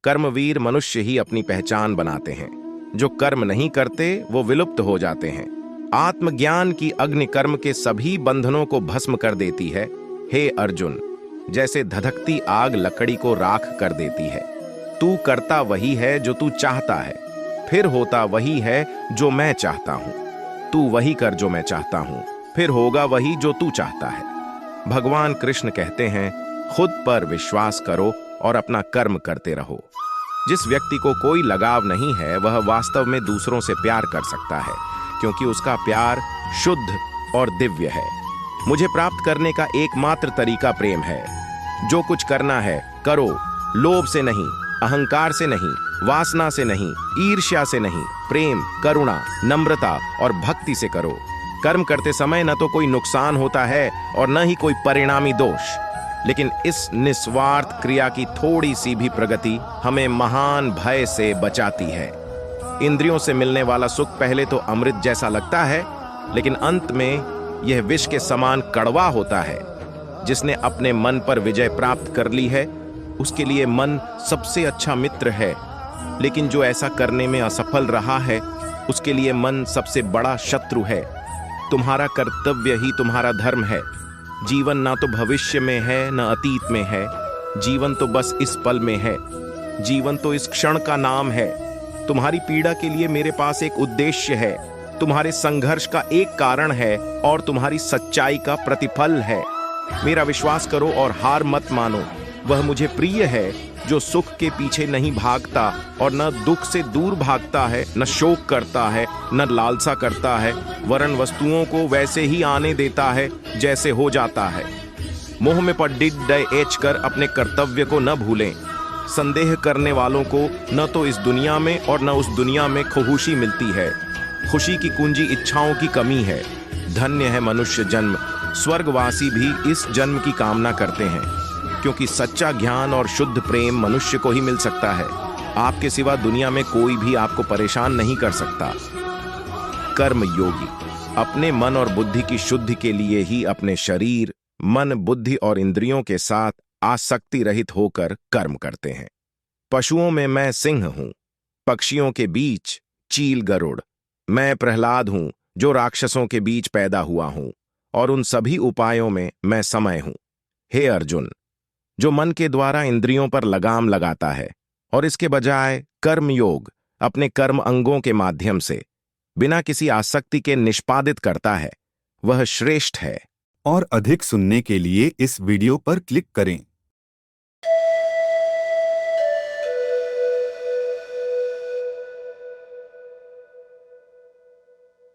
कर्मवीर मनुष्य ही अपनी पहचान बनाते हैं। जो कर्म नहीं करते वो विलुप्त हो जाते हैं। आत्मज्ञान की अग्नि कर्म के सभी बंधनों को भस्म कर देती है। हे अर्जुन, जैसे धधकती आग लकड़ी को राख कर देती है। तू करता वही है जो तू चाहता है, फिर होता वही है जो मैं चाहता हूं। तू वही कर जो मैं चाहता हूं, फिर होगा वही जो तू चाहता है। भगवान कृष्ण कहते हैं, खुद पर विश्वास करो और अपना कर्म करते रहो। जिस व्यक्ति को कोई लगाव नहीं है वह वास्तव में दूसरों से प्यार कर सकता है, क्योंकि उसका प्यार शुद्ध और दिव्य है। मुझे प्राप्त करने का एकमात्र तरीका प्रेम है। जो कुछ करना है करो, लोभ से नहीं, अहंकार से नहीं, वासना से नहीं, ईर्ष्या से नहीं, प्रेम, करुणा, नम्रता और भक्ति से करो। कर्म करते समय न तो कोई नुकसान होता है और न ही कोई परिणामी दोष, लेकिन इस निस्वार्थ क्रिया की थोड़ी सी भी प्रगति हमें महान भय से बचाती है। इंद्रियों से मिलने वाला सुख पहले तो अमृत जैसा लगता है, लेकिन अंत में यह विष के समान कड़वा होता है। जिसने अपने मन पर विजय प्राप्त कर ली है उसके लिए मन सबसे अच्छा मित्र है, लेकिन जो ऐसा करने में असफल रहा है उसके लिए मन सबसे बड़ा शत्रु है। तुम्हारा कर्तव्य ही तुम्हारा धर्म है। जीवन ना तो भविष्य में है न अतीत में है, जीवन तो बस इस पल में है। जीवन तो इस क्षण का नाम है। तुम्हारी पीड़ा के लिए मेरे पास एक उद्देश्य है, तुम्हारे संघर्ष का एक कारण है और तुम्हारी सच्चाई का प्रतिफल है। मेरा विश्वास करो और हार मत मानो। वह मुझे प्रिय है जो सुख के पीछे नहीं भागता और न दुख से दूर भागता है, न शोक करता है, न लालसा करता है, वरन वस्तुओं को वैसे ही आने देता है जैसे हो जाता है। मोह में पड्डिड एच कर अपने कर्तव्य को न भूलें। संदेह करने वालों को न तो इस दुनिया में और न उस दुनिया में खुशी मिलती है। खुशी की कुंजी इच्छाओं की कमी है। धन्य है मनुष्य जन्म। स्वर्गवासी भी इस जन्म की कामना करते हैं, क्योंकि सच्चा ज्ञान और शुद्ध प्रेम मनुष्य को ही मिल सकता है। आपके सिवा दुनिया में कोई भी आपको परेशान नहीं कर सकता। कर्म योगी अपने मन और बुद्धि की शुद्धि के लिए ही अपने शरीर, मन, बुद्धि और इंद्रियों के साथ आसक्ति रहित होकर कर्म करते हैं। पशुओं में मैं सिंह हूं, पक्षियों के बीच चील गरुड़। मैं प्रहलाद हूं जो राक्षसों के बीच पैदा हुआ हूं, और उन सभी उपायों में मैं समय हूं। हे अर्जुन, जो मन के द्वारा इंद्रियों पर लगाम लगाता है और इसके बजाय कर्म योग अपने कर्म अंगों के माध्यम से बिना किसी आसक्ति के निष्पादित करता है, वह श्रेष्ठ है। और अधिक सुनने के लिए इस वीडियो पर क्लिक करें।